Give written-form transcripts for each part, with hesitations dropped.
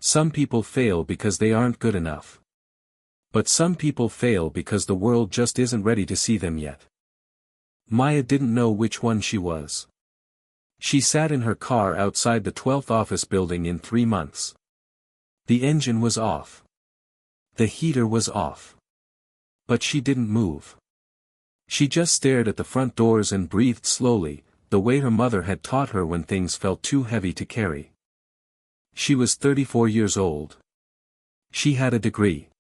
Some people fail because they aren't good enough. But some people fail because the world just isn't ready to see them yet. Maya didn't know which one she was. She sat in her car outside the 12th office building in 3 months. The engine was off. The heater was off. But she didn't move. She just stared at the front doors and breathed slowly, the way her mother had taught her when things felt too heavy to carry. She was 34 years old. She had a degree.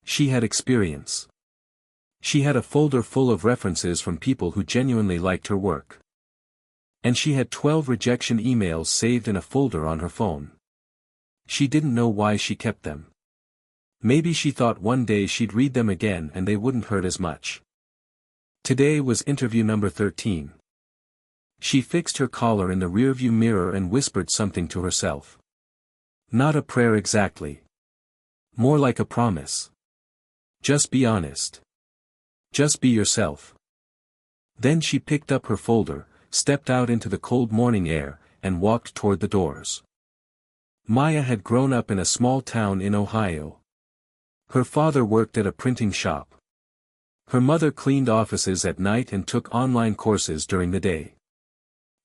She had experience. She had a folder full of references from people who genuinely liked her work. And she had 12 rejection emails saved in a folder on her phone. She didn't know why she kept them. Maybe she thought one day she'd read them again and they wouldn't hurt as much. Today was interview number 13. She fixed her collar in the rearview mirror and whispered something to herself. Not a prayer exactly. More like a promise. Just be honest. Just be yourself. Then she picked up her folder, stepped out into the cold morning air, and walked toward the doors. Maya had grown up in a small town in Ohio. Her father worked at a printing shop. Her mother cleaned offices at night and took online courses during the day.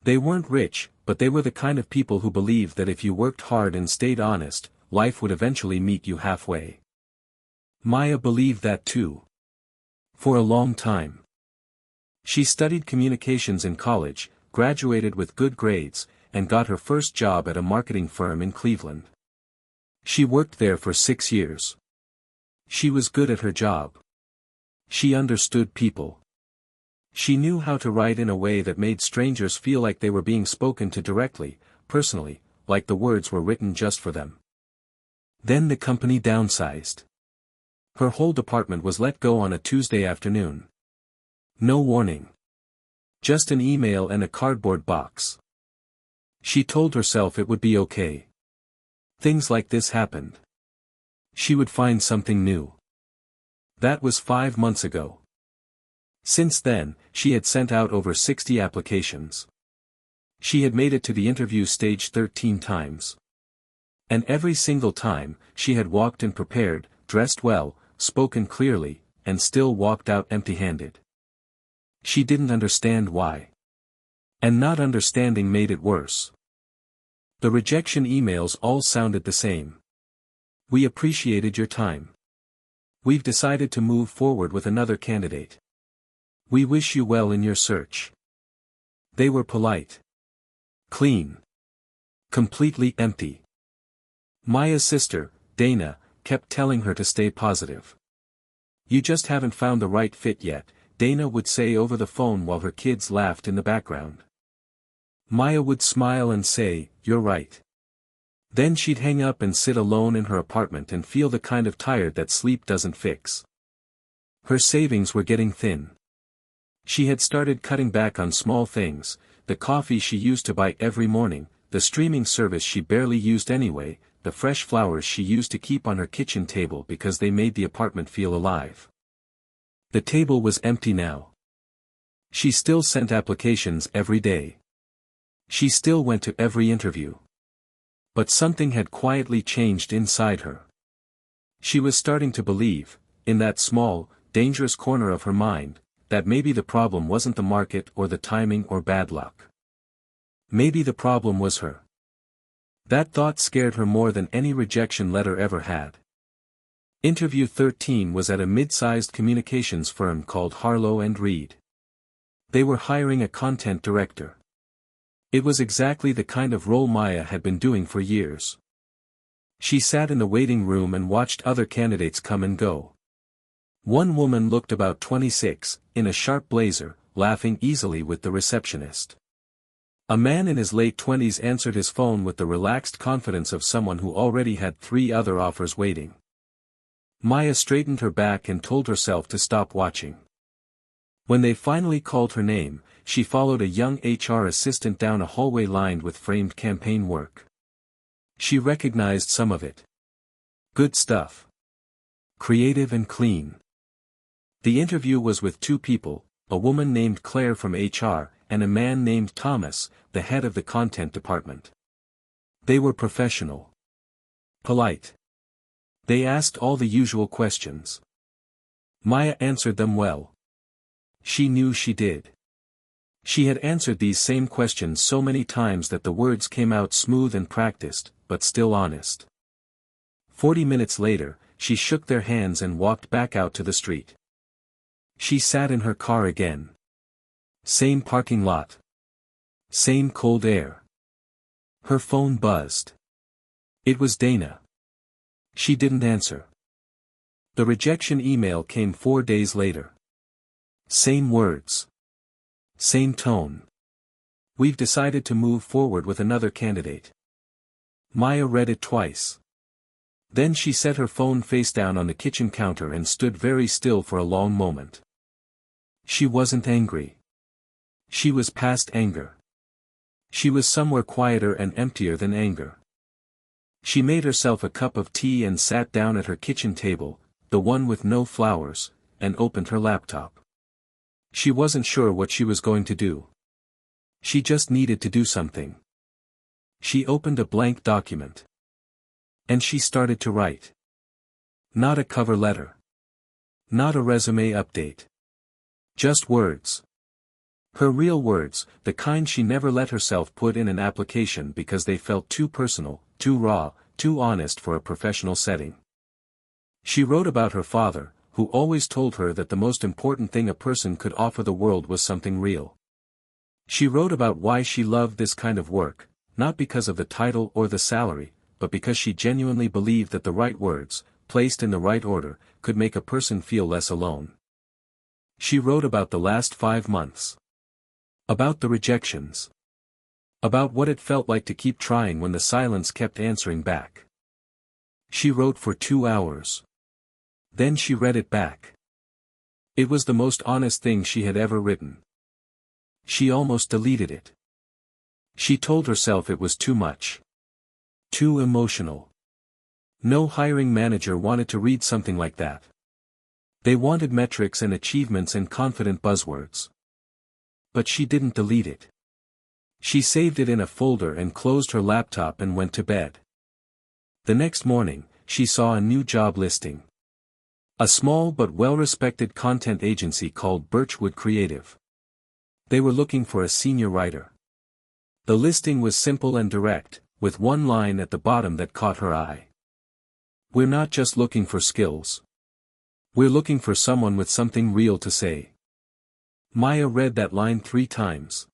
They weren't rich, but they were the kind of people who believed that if you worked hard and stayed honest, life would eventually meet you halfway. Maya believed that too. For a long time. She studied communications in college, graduated with good grades, and got her first job at a marketing firm in Cleveland. She worked there for 6 years. She was good at her job. She understood people. She knew how to write in a way that made strangers feel like they were being spoken to directly, personally, like the words were written just for them. Then the company downsized. Her whole department was let go on a Tuesday afternoon. No warning. Just an email and a cardboard box. She told herself it would be okay. Things like this happened. She would find something new. That was 5 months ago. Since then, she had sent out over 60 applications. She had made it to the interview stage 13 times. And every single time, she had walked in prepared, dressed well, spoken clearly, and still walked out empty-handed. She didn't understand why. And not understanding made it worse. The rejection emails all sounded the same. We appreciated your time. We've decided to move forward with another candidate. We wish you well in your search. They were polite. Clean. Completely empty. Maya's sister, Dana, kept telling her to stay positive. You just haven't found the right fit yet, Dana would say over the phone while her kids laughed in the background. Maya would smile and say, "You're right." Then she'd hang up and sit alone in her apartment and feel the kind of tired that sleep doesn't fix. Her savings were getting thin. She had started cutting back on small things, the coffee she used to buy every morning, the streaming service she barely used anyway, the fresh flowers she used to keep on her kitchen table because they made the apartment feel alive. The table was empty now. She still sent applications every day. She still went to every interview. But something had quietly changed inside her. She was starting to believe, in that small, dangerous corner of her mind, that maybe the problem wasn't the market or the timing or bad luck. Maybe the problem was her. That thought scared her more than any rejection letter ever had. Interview 13 was at a mid-sized communications firm called Harlow & Reed. They were hiring a content director. It was exactly the kind of role Maya had been doing for years. She sat in the waiting room and watched other candidates come and go. One woman looked about 26, in a sharp blazer, laughing easily with the receptionist. A man in his late 20s answered his phone with the relaxed confidence of someone who already had 3 other offers waiting. Maya straightened her back and told herself to stop watching. When they finally called her name, she followed a young HR assistant down a hallway lined with framed campaign work. She recognized some of it. Good stuff. Creative and clean. The interview was with 2 people, a woman named Claire from HR, and a man named Thomas, the head of the content department. They were professional. Polite. They asked all the usual questions. Maya answered them well. She knew she did. She had answered these same questions so many times that the words came out smooth and practiced, but still honest. 40 minutes later, she shook their hands and walked back out to the street. She sat in her car again. Same parking lot. Same cold air. Her phone buzzed. It was Dana. She didn't answer. The rejection email came 4 days later. Same words. Same tone. We've decided to move forward with another candidate. Maya read it twice. Then she set her phone face down on the kitchen counter and stood very still for a long moment. She wasn't angry. She was past anger. She was somewhere quieter and emptier than anger. She made herself a cup of tea and sat down at her kitchen table, the one with no flowers, and opened her laptop. She wasn't sure what she was going to do. She just needed to do something. She opened a blank document. And she started to write. Not a cover letter. Not a resume update. Just words. Her real words, the kind she never let herself put in an application because they felt too personal, too raw, too honest for a professional setting. She wrote about her father, who always told her that the most important thing a person could offer the world was something real. She wrote about why she loved this kind of work, not because of the title or the salary, but because she genuinely believed that the right words, placed in the right order, could make a person feel less alone. She wrote about the last 5 months. About the rejections. About what it felt like to keep trying when the silence kept answering back. She wrote for 2 hours. Then she read it back. It was the most honest thing she had ever written. She almost deleted it. She told herself it was too much. Too emotional. No hiring manager wanted to read something like that. They wanted metrics and achievements and confident buzzwords. But she didn't delete it. She saved it in a folder and closed her laptop and went to bed. The next morning, she saw a new job listing. A small but well-respected content agency called Birchwood Creative. They were looking for a senior writer. The listing was simple and direct, with one line at the bottom that caught her eye. We're not just looking for skills. We're looking for someone with something real to say. Maya read that line 3 times.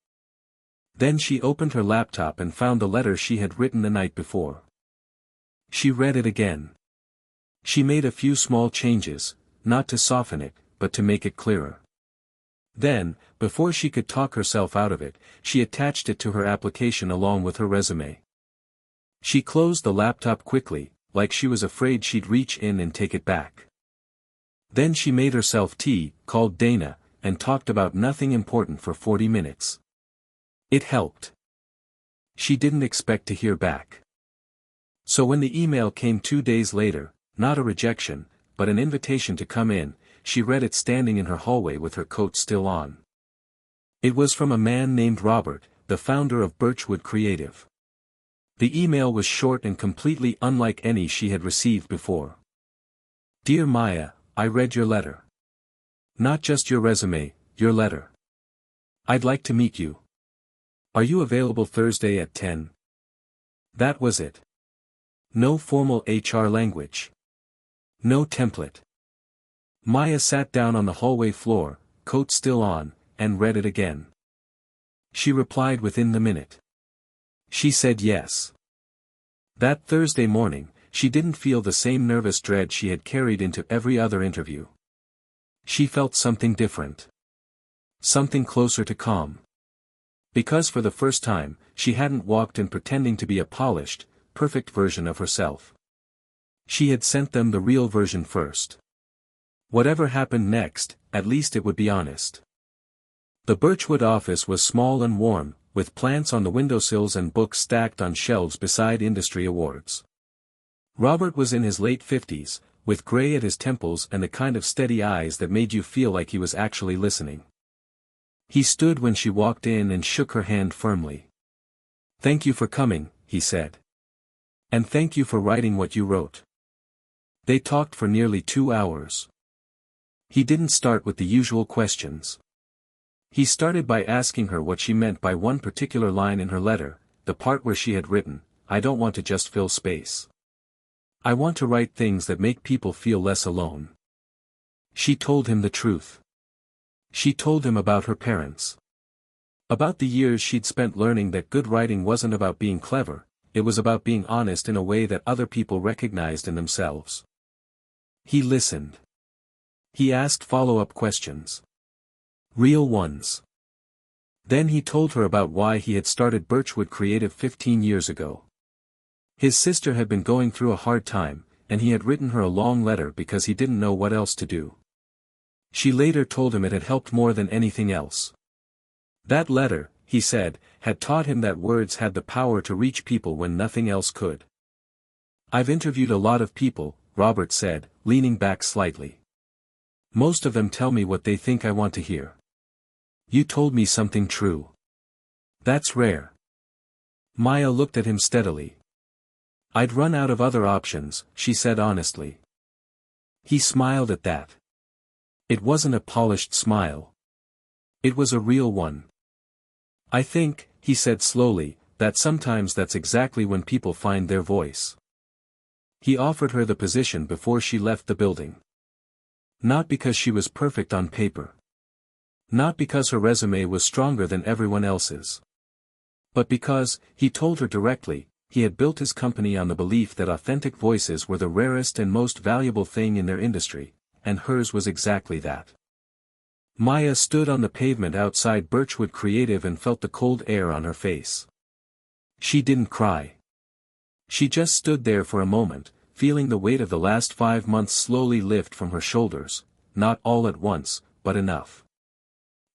Then she opened her laptop and found the letter she had written the night before. She read it again. She made a few small changes, not to soften it, but to make it clearer. Then, before she could talk herself out of it, she attached it to her application along with her resume. She closed the laptop quickly, like she was afraid she'd reach in and take it back. Then she made herself tea, called Dana, and talked about nothing important for 40 minutes. It helped. She didn't expect to hear back. So when the email came 2 days later, not a rejection, but an invitation to come in, she read it standing in her hallway with her coat still on. It was from a man named Robert, the founder of Birchwood Creative. The email was short and completely unlike any she had received before. Dear Maya, I read your letter. Not just your resume, your letter. I'd like to meet you. Are you available Thursday at 10? That was it. No formal HR language. No template. Maya sat down on the hallway floor, coat still on, and read it again. She replied within the minute. She said yes. That Thursday morning, she didn't feel the same nervous dread she had carried into every other interview. She felt something different. Something closer to calm. Because for the first time, she hadn't walked in pretending to be a polished, perfect version of herself. She had sent them the real version first. Whatever happened next, at least it would be honest. The Birchwood office was small and warm, with plants on the windowsills and books stacked on shelves beside industry awards. Robert was in his late 50s, with gray at his temples and the kind of steady eyes that made you feel like he was actually listening. He stood when she walked in and shook her hand firmly. Thank you for coming, he said. And thank you for writing what you wrote. They talked for nearly 2 hours. He didn't start with the usual questions. He started by asking her what she meant by one particular line in her letter, the part where she had written, "I don't want to just fill space. I want to write things that make people feel less alone." She told him the truth. She told him about her parents. About the years she'd spent learning that good writing wasn't about being clever, it was about being honest in a way that other people recognized in themselves. He listened. He asked follow-up questions. Real ones. Then he told her about why he had started Birchwood Creative 15 years ago. His sister had been going through a hard time, and he had written her a long letter because he didn't know what else to do. She later told him it had helped more than anything else. That letter, he said, had taught him that words had the power to reach people when nothing else could. "I've interviewed a lot of people," Robert said, leaning back slightly. "Most of them tell me what they think I want to hear. You told me something true. That's rare." Maya looked at him steadily. "I'd run out of other options," she said honestly. He smiled at that. It wasn't a polished smile. It was a real one. "I think," he said slowly, "that sometimes that's exactly when people find their voice." He offered her the position before she left the building. Not because she was perfect on paper. Not because her resume was stronger than everyone else's. But because, he told her directly, he had built his company on the belief that authentic voices were the rarest and most valuable thing in their industry, and hers was exactly that. Maya stood on the pavement outside Birchwood Creative and felt the cold air on her face. She didn't cry. She just stood there for a moment, feeling the weight of the last 5 months slowly lift from her shoulders, not all at once, but enough.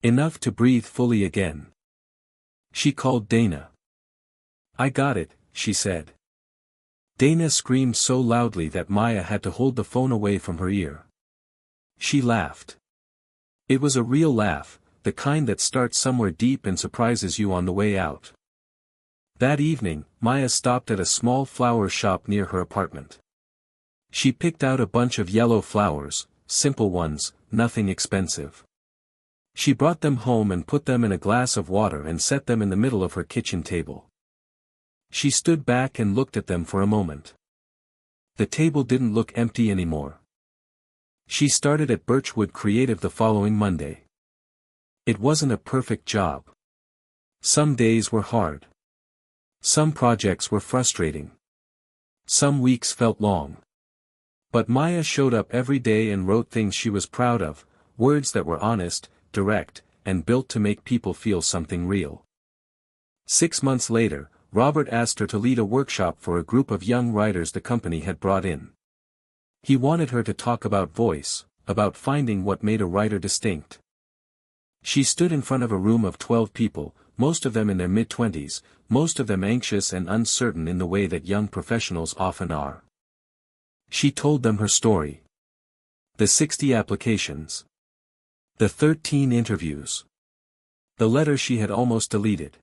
Enough to breathe fully again. She called Dana. "I got it," she said. Dana screamed so loudly that Maya had to hold the phone away from her ear. She laughed. It was a real laugh, the kind that starts somewhere deep and surprises you on the way out. That evening, Maya stopped at a small flower shop near her apartment. She picked out a bunch of yellow flowers, simple ones, nothing expensive. She brought them home and put them in a glass of water and set them in the middle of her kitchen table. She stood back and looked at them for a moment. The table didn't look empty anymore. She started at Birchwood Creative the following Monday. It wasn't a perfect job. Some days were hard. Some projects were frustrating. Some weeks felt long. But Maya showed up every day and wrote things she was proud of, words that were honest, direct, and built to make people feel something real. 6 months later, Robert asked her to lead a workshop for a group of young writers the company had brought in. He wanted her to talk about voice, about finding what made a writer distinct. She stood in front of a room of 12 people, most of them in their mid-20s, most of them anxious and uncertain in the way that young professionals often are. She told them her story. The 60 applications. The 13 interviews. The letter she had almost deleted.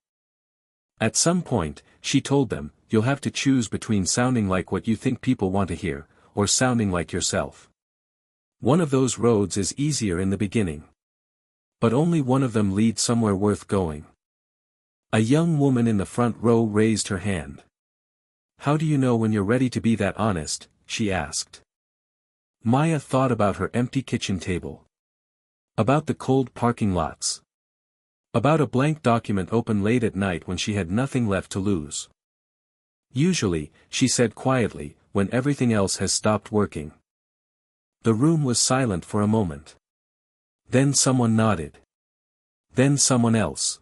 At some point, she told them, "You'll have to choose between sounding like what you think people want to hear, or sounding like yourself. One of those roads is easier in the beginning. But only one of them leads somewhere worth going." A young woman in the front row raised her hand. "How do you know when you're ready to be that honest?" she asked. Maya thought about her empty kitchen table. About the cold parking lots. About a blank document open late at night when she had nothing left to lose. "Usually," she said quietly, "when everything else has stopped working." The room was silent for a moment. Then someone nodded. Then someone else.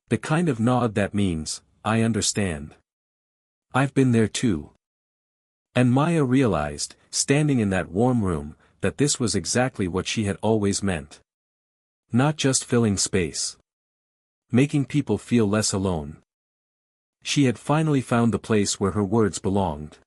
The kind of nod that means, "I understand. I've been there too." And Maya realized, standing in that warm room, that this was exactly what she had always meant. Not just filling space. Making people feel less alone. She had finally found the place where her words belonged.